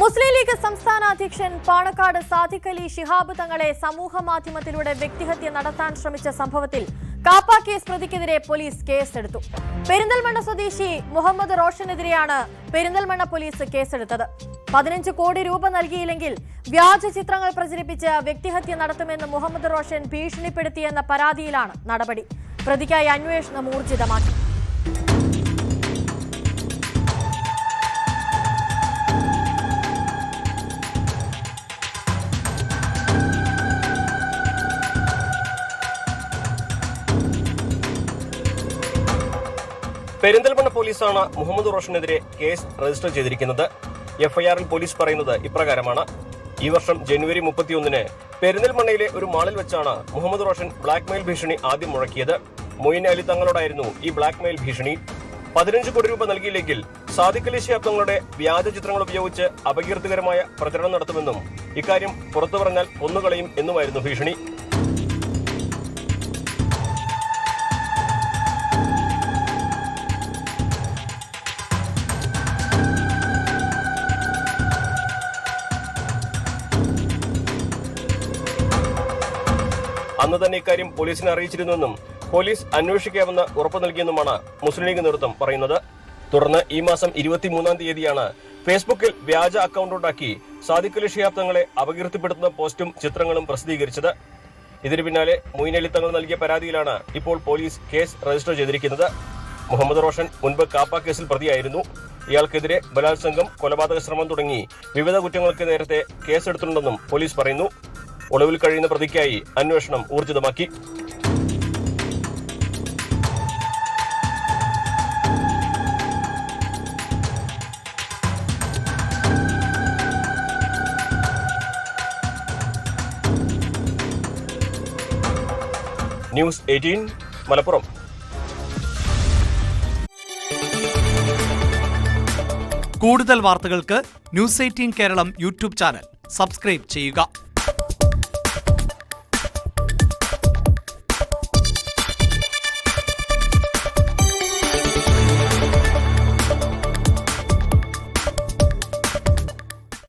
മുസ്ലിം league സംസ്ഥാന അധ്യക്ഷൻ പാണക്കാട് സാദിഖ് അലി ശിഹാബ് തങ്ങളെ സമൂഹ മാധ്യമത്തിലൂടെ വ്യക്തിഹത്യ നടത്താൻ ശ്രമിച്ച സംഭവത്തിൽ കാപ്പ കേസ് പ്രതിക്കെതിരെ പോലീസ് കേസെടുത്തു. പെരിന്തൽമണ്ണ സ്വദേശി മുഹമ്മദ് റോഷനെതിരെയാണ് പെരിന്തൽമണ്ണ പോലീസ് കേസെടുത്തത്. 15 കോടി രൂപ നൽകിയില്ലെങ്കിൽ വ്യാജ ചിത്രങ്ങൾ പ്രചരിപ്പിച്ച് വ്യക്തിഹത്യ നടത്തുമെന്ന് മുഹമ്മദ് റോഷൻ ഭീഷണിപ്പെടുത്തിയെന്ന പരാതിയിലാണ് നടപടി. പ്രതിക്കായി അന്വേഷണം ഊർജിതമാക്കി. പെരിന്തൽമണ്ണ പോലീസാണ് മുഹമ്മദ് റോഷനെതിരെ കേസ് രജിസ്റ്റർ ചെയ്തിരിക്കുന്നത്. എഫ്ഐആറിൽ പോലീസ് പറയുന്നത് ഇപ്രകാരമാണ്. ഈ വർഷം ജനുവരി 31-ന് പെരിന്തൽമണ്ണയിലെ ഒരു മാളിൽ വെച്ചാണ് മുഹമ്മദ് റോഷൻ ബ്ലാക്ക്മെയിൽ ഭീഷണി ആദ്യം മുഴക്കിയത്. മൊയ്ൻ അലി തങ്ങളോടായിരുന്നു ഈ ബ്ലാക്ക്മെയിൽ ഭീഷണി. 15 കോടി രൂപ നൽകിയില്ലെങ്കിൽ സാദിഖ് അലി ശിഹാബ് തങ്ങളുടെ വ്യാജ ചിത്രങ്ങൾ ഉപയോഗിച്ച് അപകീർത്തികരമായ പ്രചരണം നടത്തുമെന്നും ഇക്കാര്യം പുറത്തു പറഞ്ഞാൽ കൊന്നുകളയും എന്നുമായിരുന്നു ഭീഷണി. അന്ന് തന്നെ ഇക്കാര്യം പോലീസിനെ അറിയിച്ചിരുന്നുവെന്നും പോലീസ് അന്വേഷിക്കാമെന്ന് ഉറപ്പു നൽകിയെന്നുമാണ് മുസ്ലിം ലീഗ് നേതൃത്വം പറയുന്നത്. തുടർന്ന് ഈ മാസം 23-ാം തീയതിയാണ് ഫേസ്ബുക്കിൽ വ്യാജ അക്കൗണ്ട് ഉണ്ടാക്കി സാദിഖ് അലി ശിഹാബ് തങ്ങളെ അപകീർത്തിപ്പെടുത്തുന്ന പോസ്റ്റും ചിത്രങ്ങളും പ്രസിദ്ധീകരിച്ചത്. ഇതിനു പിന്നാലെ മൊയ്ൻ അലി തങ്ങൾ നൽകിയ പരാതിയിലാണ് ഇപ്പോൾ പോലീസ് കേസ് രജിസ്റ്റർ ചെയ്തിരിക്കുന്നത്. മുഹമ്മദ് റോഷൻ മുൻപ് കാപ്പ കേസിൽ പ്രതിയായിരുന്നു. ഇയാൾക്കെതിരെ ബലാത്സംഗം, കൊലപാതക ശ്രമം തുടങ്ങി വിവിധ കുറ്റങ്ങൾക്ക് നേരത്തെ കേസെടുത്തിട്ടുണ്ടെന്നും പോലീസ് പറയുന്നു. ഒളിവിൽ കഴിയുന്ന പ്രതിക്കായി അന്വേഷണം ഊർജിതമാക്കി. ന്യൂസ് 18 മലപ്പുറം. കൂടുതൽ വാർത്തകൾക്ക് news 18 Keralam YouTube channel subscribe ചെയ്യുക.